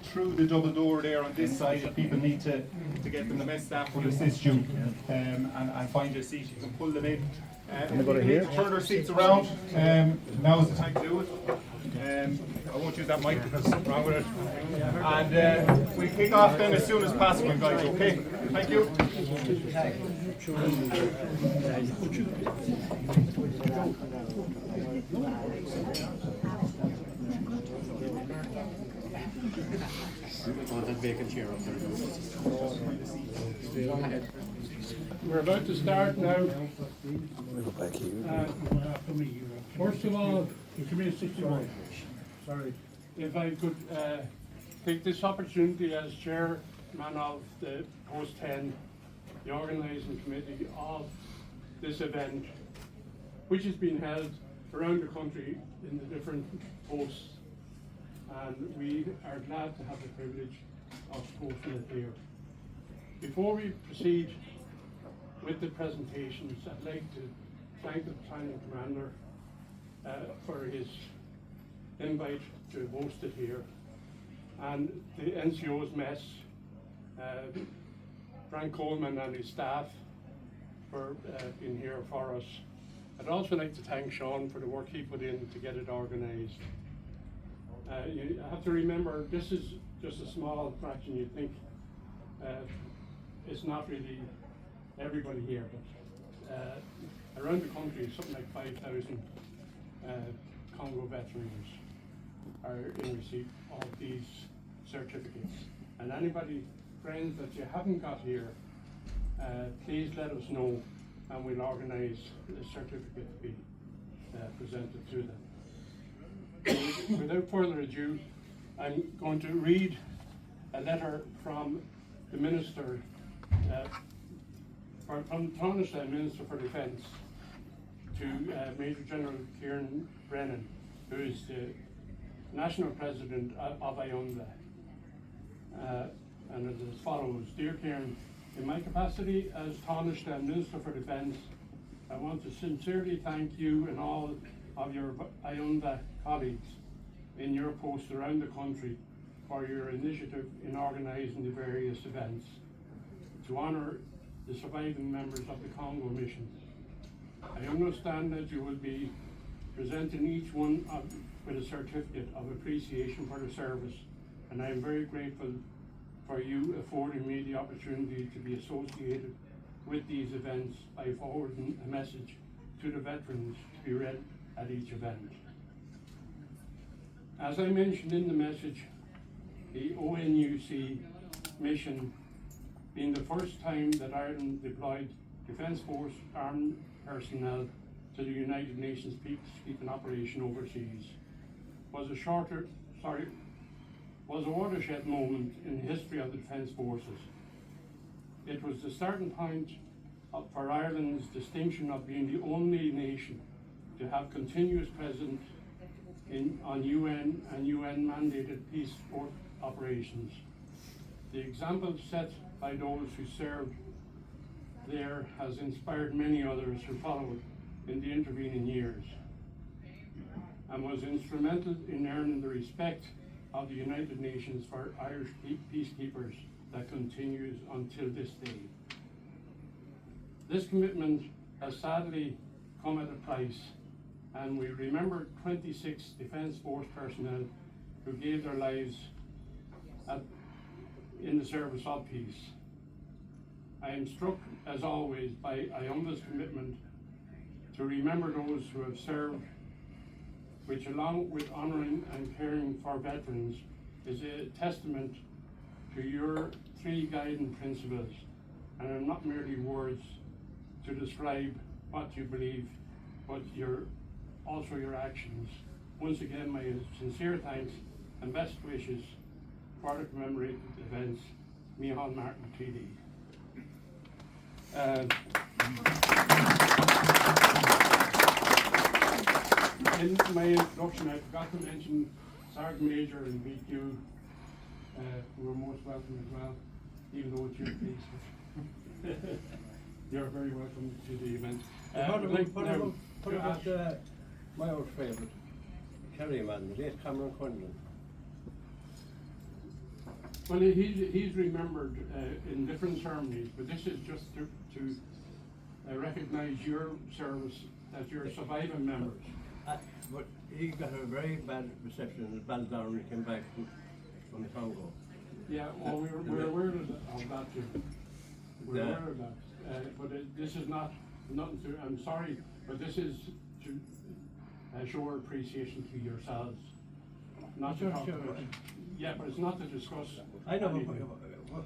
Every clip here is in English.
through the double door there on this side if people need to get them. The mess staff will assist you and find your seat. You can pull them in. If people need to turn their seats around, now is the time to do it. I won't use that mic because something wrong with it. And we'll kick off then as soon as possible, guys, okay? Thank you. We're about to start now. First of all, come here, 61. Sorry. If I could take this opportunity as chairman of the Post 10, the organising committee of this event, which has been held around the country in the different posts, and we are glad to have the privilege of hosting it here. Before we proceed with the presentations, I'd like to thank the Battalion Commander for his invite to host it here, and the NCO's mess, Frank Coleman and his staff for being here for us. I'd also like to thank Sean for the work he put in to get it organised. You have to remember, this is just a small fraction. You think it's not really everybody here, but around the country, something like 5,000 Congo veterans are in receipt of these certificates. And anybody, friends that you haven't got here, please let us know and we'll organise a certificate to be presented to them. Without further ado, I'm going to read a letter from the Minister, from Taoiseach Minister for Defence, to Major General Kieran Brennan, who is the National President of IONDA. And it is as follows: Dear Kieran, in my capacity as Taoiseach Minister for Defence, I want to sincerely thank you and all of your IONDA colleagues in your posts around the country for your initiative in organising the various events to honour the surviving members of the Congo mission. I understand that you will be presenting each one with a certificate of appreciation for the service, and I am very grateful for you affording me the opportunity to be associated with these events by forwarding a message to the veterans to be read at each event. As I mentioned in the message, the ONUC mission being the first time that Ireland deployed Defence Force armed personnel to the United Nations peacekeeping operation overseas was a watershed moment in the history of the Defence Forces. It was the starting point for Ireland's distinction of being the only nation to have continuous presence on UN and UN mandated peace support operations. The example set by those who served there has inspired many others who followed in the intervening years, and was instrumental in earning the respect of the United Nations for Irish peacekeepers that continues until this day. This commitment has sadly come at a price, and we remember 26 Defence Force personnel who gave their lives in the service of peace. I am struck, as always, by IONDA's commitment to remember those who have served, which, along with honouring and caring for veterans, is a testament to your three guiding principles, and are not merely words to describe what you believe, but also your actions. Once again, my sincere thanks and best wishes for the commemorated events. Micheál Martin, TD. In my introduction, I forgot to mention Sergeant Major and BQ, who are most welcome as well, even though it's your piece. You're very welcome to the event. What about my old favourite, Kerry man, the late Cameron Quinlan? Well, he's remembered in different ceremonies, but this is just to recognise your service as your surviving members. But he got a very bad reception in the Battalion when he came back from the Congo. Yeah, well, we're aware of that too. We're aware of that. But this is nothing to, I'm sorry, but this is to show our appreciation to yourselves. Not to talk about, yeah, but it's not to discuss. I know, but anything.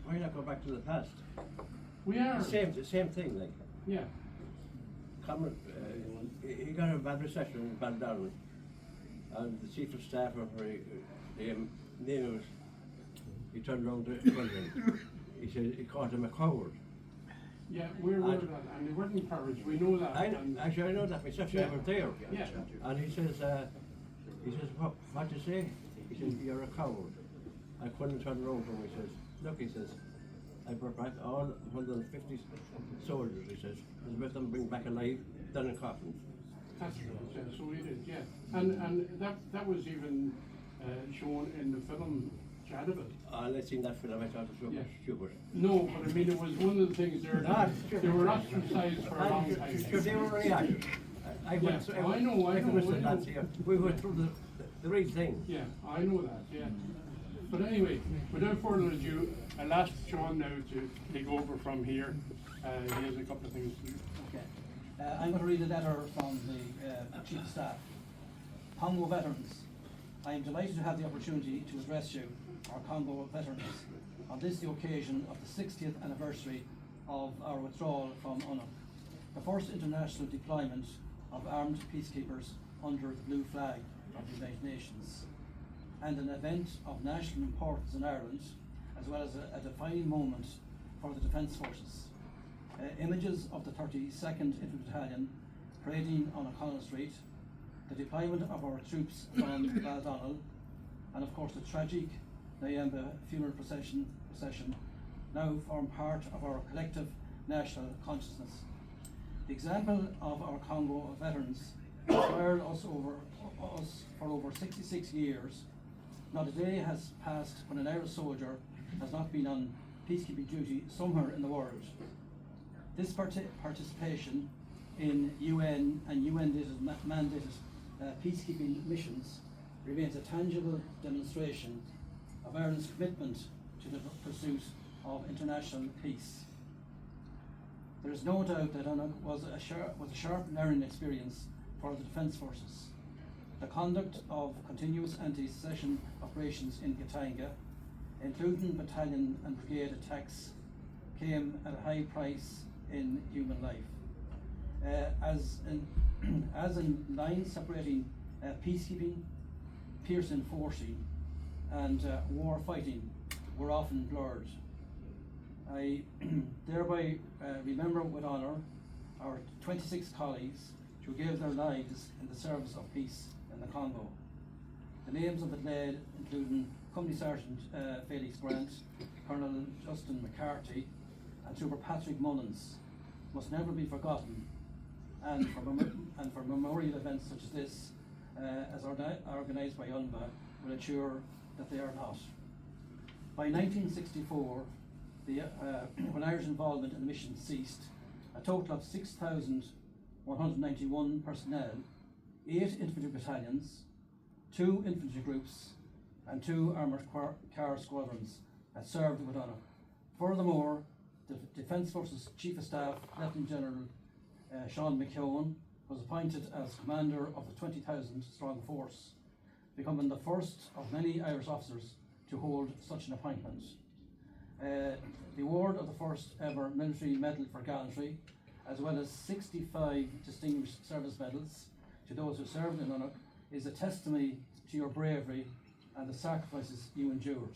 why not go back to the past? We are. The same thing, like. Yeah. Comrade, he got a bad reception in Battalion, and the chief of staff of name was, he turned around to him. He said he called him a coward. Yeah, we're aware of that, and they weren't encouraged. We know that. Actually, I know that myself. Yeah. I was there. Yeah. And he says, what you say? He says, you're a coward. I couldn't turn around to him. He says, look, he says, I brought back all 150 soldiers, he says, and with them bring back alive, done in coffins. That's right, yeah, so we did, yeah. And that was even shown in the film Jadaville. And I seen that film, I thought it was Yeah. stupid. No, but I mean, it was one of the things there that they were ostracized for a long time. Sure, they were reacting. I went Yeah, I know. We went through the right thing. Yeah, I know that, yeah. But anyway, without further ado, I'll ask Sean now to take over from here. He has a couple of things to do. Okay. I'm going to read a letter from the Chief of Staff. Congo Veterans, I am delighted to have the opportunity to address you, our Congo veterans, on this the occasion of the 60th anniversary of our withdrawal from UNO, the first international deployment of armed peacekeepers under the blue flag of the United Nations, and an event of national importance in Ireland, as well as a defining moment for the Defence Forces. Images of the 32nd Infantry Battalion parading on O'Connell Street, the deployment of our troops from Baldonnel, and of course the tragic Nyamba funeral procession now form part of our collective national consciousness. The example of our Congo veterans inspired us for over 66 years. Not a day has passed when an Irish soldier has not been on peacekeeping duty somewhere in the world. This participation in UN and UN-mandated peacekeeping missions remains a tangible demonstration of Ireland's commitment to the pursuit of international peace. There is no doubt that UNO was a sharp learning experience for the Defence Forces. The conduct of continuous anti-secession operations in Katanga, including battalion and brigade attacks, came at a high price in human life. As in lines separating peacekeeping, peace enforcing, and war fighting were often blurred. I thereby remember with honour our 26 colleagues who gave their lives in the service of peace in the Congo. The names of the dead, including Company Sergeant Felix Grant, Colonel Justin McCarthy, and Trooper Patrick Mullins, must never be forgotten, and for memorial events such as this, as organised by UNBA, will ensure that they are not. By 1964, when Irish involvement in the mission ceased, a total of 6,191 personnel, 8 infantry battalions, 2 infantry groups, and 2 armoured car squadrons had served with honour. Furthermore, the Defence Forces Chief of Staff, Lieutenant General Sean McKeown, was appointed as commander of the 20,000 strong force, becoming the first of many Irish officers to hold such an appointment. The award of the first ever military medal for gallantry, as well as 65 distinguished service medals to those who served in UNO, is a testimony to your bravery and the sacrifices you endured.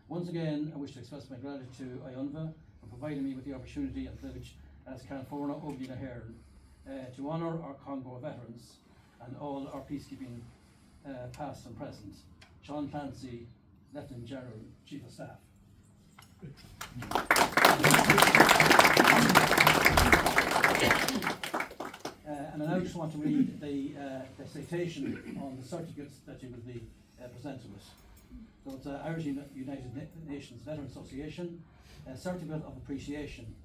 Once again, I wish to express my gratitude to IUNVA for providing me with the opportunity and privilege as Canforna Oglina Hearn to honour our Congo veterans and all our peacekeeping past and present. Sean Clancy, Lieutenant General, Chief of Staff. And I now just want to read the citation on the certificates that you will be presented with. there was the Irish United Nations Veterans Association, a certificate of appreciation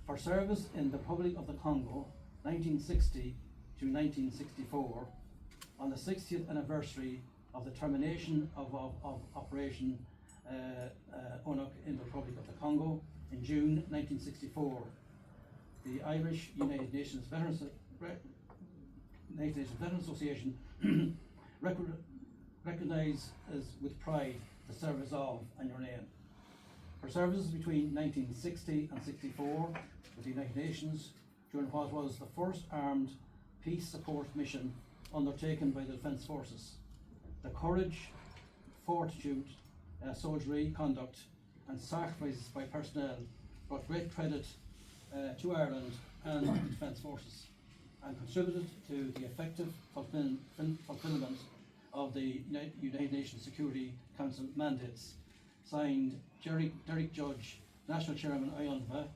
for service in the Republic of the Congo, 1960 to 1964, on the 60th anniversary of the termination of Operation UNOC in the Republic of the Congo in June 1964. The Irish United Nations Veterans Association recognise with pride the service of and your name. For services between 1960 and 64 with the United Nations during what was the first armed peace support mission undertaken by the Defence Forces. The courage, fortitude, soldiery conduct and sacrifices by personnel brought great credit to Ireland and the Defence Forces and contributed to the effective fulfilment of the United Nations Security Council mandates. Signed, Derek Judge, National Chairman IUNVA,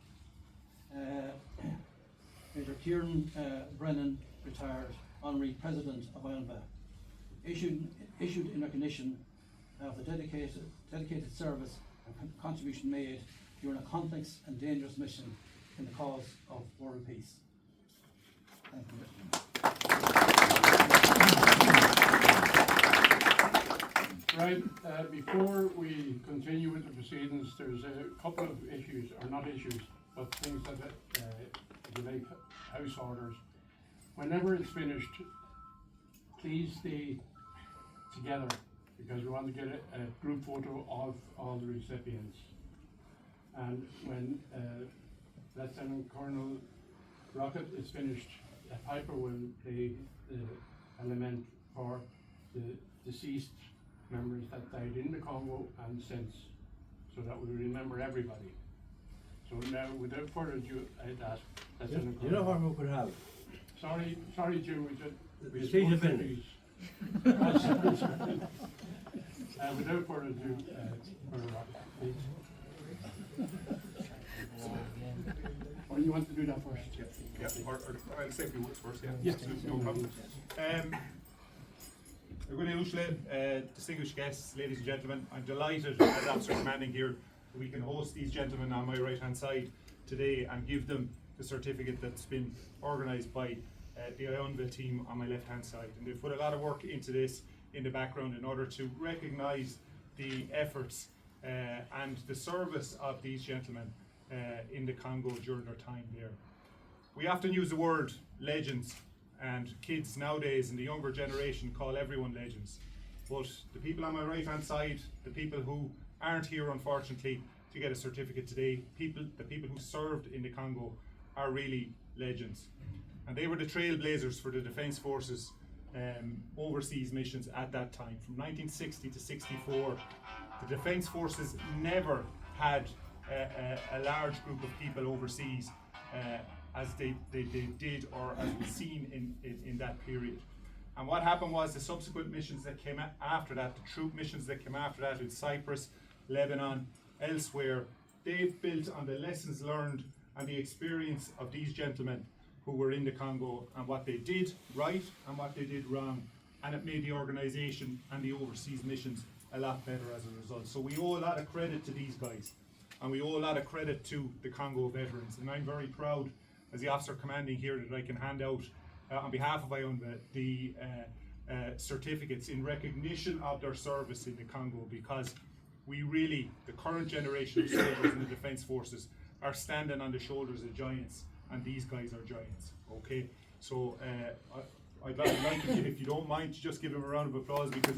Major Kieran Brennan, retired Honorary President of IUNVA, issued in recognition of the dedicated service and contribution made during a complex and dangerous mission in the cause of world peace. Thank you. Right, before we continue with the proceedings, there's a couple of issues, or not issues, but things that, if you like, house orders. Whenever it's finished, please stay together because we want to get a group photo of all the recipients. And when Lieutenant Colonel Rocket is finished, Piper will play the element for the deceased members that died in the Congo and since, so that we remember everybody. So now, without further ado, I'd ask Lieutenant Colonel. You know what we could have? Sorry, Jim, we did. The season finish. Without further ado, Colonel Rocket, please. Or you want to do that first? Yeah, or I'll say a few words first, yeah. Yes. No problem. Distinguished guests, ladies and gentlemen, I'm delighted as Officer Commanding here that we can host these gentlemen on my right hand side today and give them the certificate that's been organised by the IUNVA team on my left hand side. And they've put a lot of work into this in the background in order to recognise the efforts and the service of these gentlemen in the Congo during their time there. We often use the word legends, and kids nowadays and the younger generation call everyone legends. But the people on my right hand side, the people who aren't here unfortunately to get a certificate today, the people who served in the Congo are really legends. And they were the trailblazers for the Defence Forces overseas missions at that time. From 1960 to 64, the Defence Forces never had a large group of people overseas as they did, or as was seen in that period. And what happened was the subsequent missions that came after that, the troop missions that came after that in Cyprus, Lebanon, elsewhere, they built on the lessons learned and the experience of these gentlemen who were in the Congo and what they did right and what they did wrong. And it made the organisation and the overseas missions a lot better as a result. So we owe a lot of credit to these guys, and we owe a lot of credit to the Congo veterans. And I'm very proud as the Officer Commanding here that I can hand out on behalf of IUNVA the certificates in recognition of their service in the Congo, because we really, the current generation of soldiers in the Defence Forces, are standing on the shoulders of giants, and these guys are giants. Okay, so I'd like if you don't mind to just give them a round of applause, because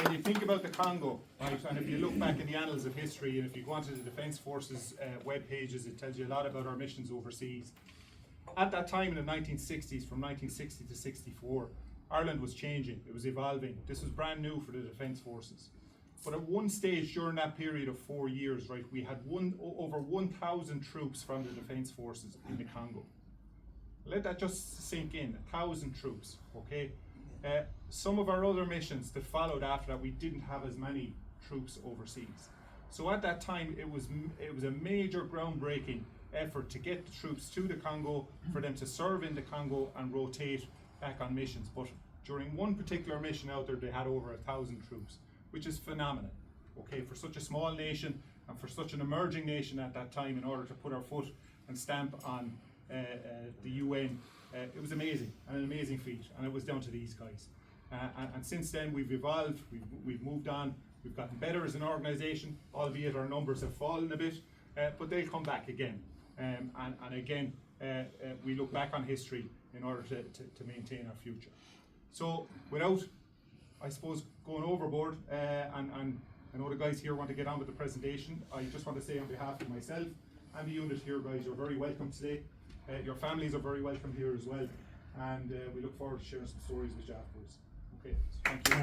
when you think about the Congo, right, and if you look back in the annals of history, and if you go onto the Defence Forces web pages, it tells you a lot about our missions overseas. At that time in the 1960s, from 1960 to 64, Ireland was changing, it was evolving. This was brand new for the Defence Forces. But at one stage during that period of 4 years, right, we had over 1,000 troops from the Defence Forces in the Congo. Let that just sink in, 1,000 troops, okay? Some of our other missions that followed after that, we didn't have as many troops overseas. So at that time, it was a major groundbreaking effort to get the troops to the Congo, for them to serve in the Congo and rotate back on missions. But during one particular mission out there, they had over 1,000 troops, which is phenomenal. Okay, for such a small nation and for such an emerging nation at that time, in order to put our foot and stamp on the UN, it was amazing, and an amazing feat, and it was down to these guys. And since then we've evolved, we've moved on, we've gotten better as an organisation, albeit our numbers have fallen a bit, but they'll come back again. And again, we look back on history in order to maintain our future. So without, I suppose, going overboard, and I know the guys here want to get on with the presentation, I just want to say on behalf of myself and the unit here, guys, you're very welcome today. Your families are very welcome here as well, and we look forward to sharing some stories with you afterwards. Okay, thank you.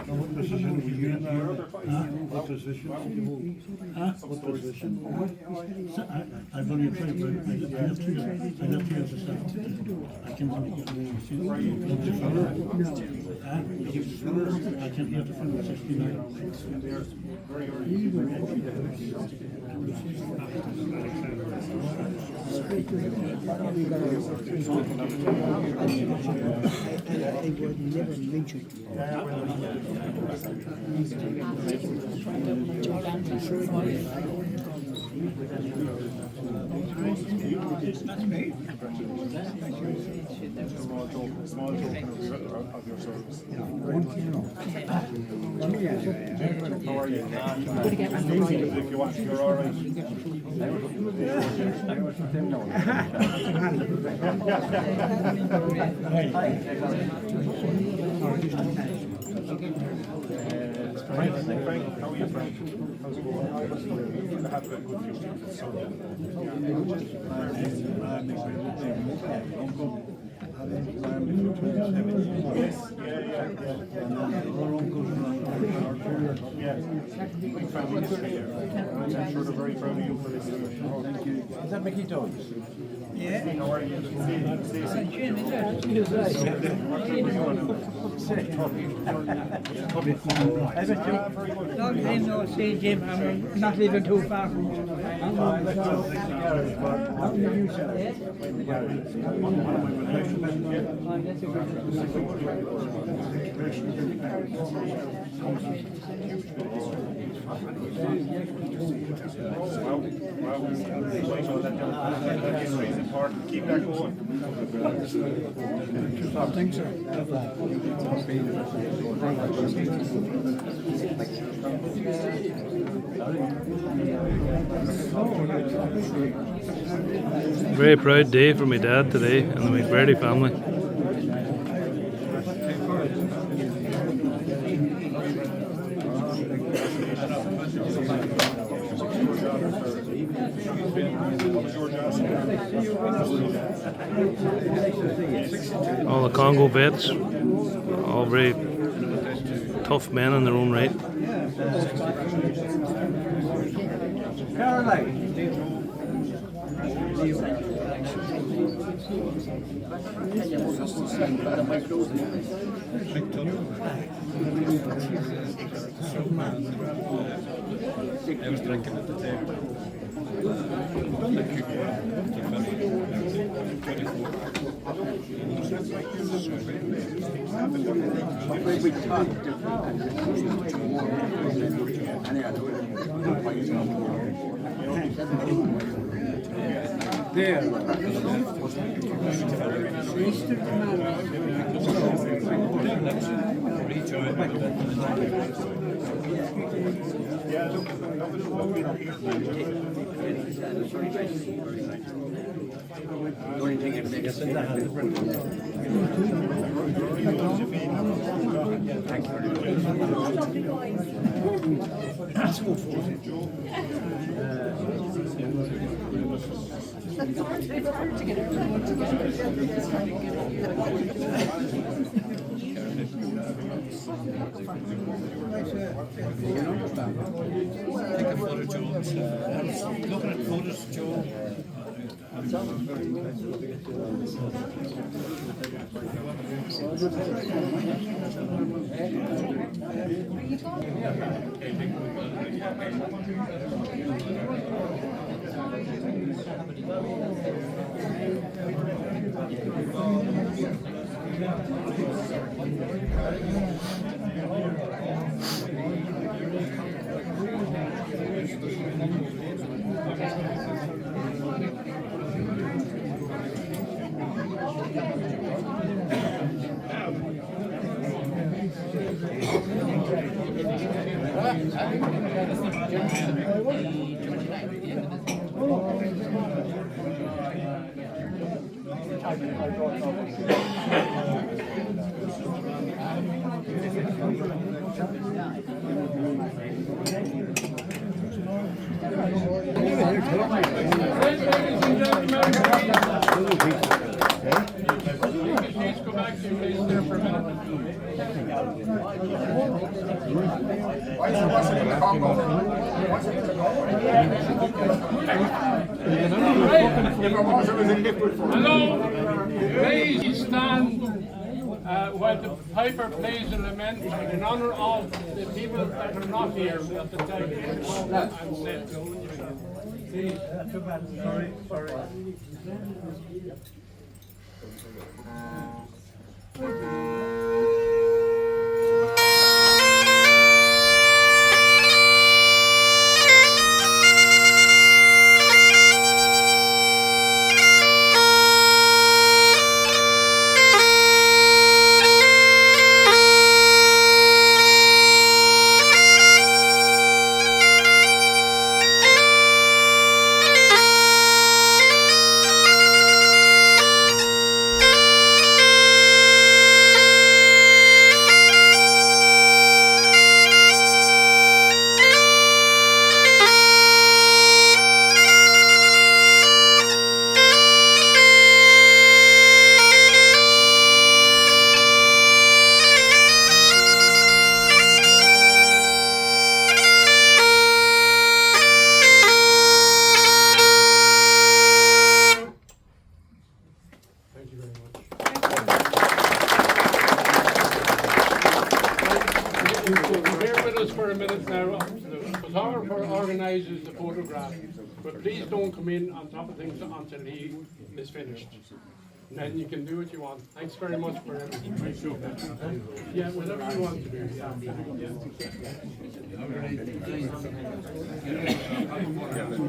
What position were you in? What position? What position? I've only applied, but I left here as a staff. I came from the I came here to Finner 69. Small token of your service. How are you? If you want, you're all right. Frank, how are you, Frank? How's it going? I have a good Yes, big family history here. I'm sure they're very proud of you for this. Is that Mickey Dogs? Yeah. How are you? Long time no see, Jim. I'm not living too far from you. Keep that going. Thanks, sir. Very proud day for my dad today and the McBrearty family. All the Congo vets, all very tough men in their own right. Looking at photos, Joe. Please go back to your place there for a minute. Why is it washing in the Congo? If our water was in liquid form. Hello, please stand while the piper plays a lament in honour of the people that are not here at the time. And said, please. Sorry. Thank you very much. Bear with us for a minute now. The photographer organises the photograph, but please don't come in on top of things until he is finished. And then you can do what you want. Thanks very much for everything. Yeah, whatever you want to do. Yeah.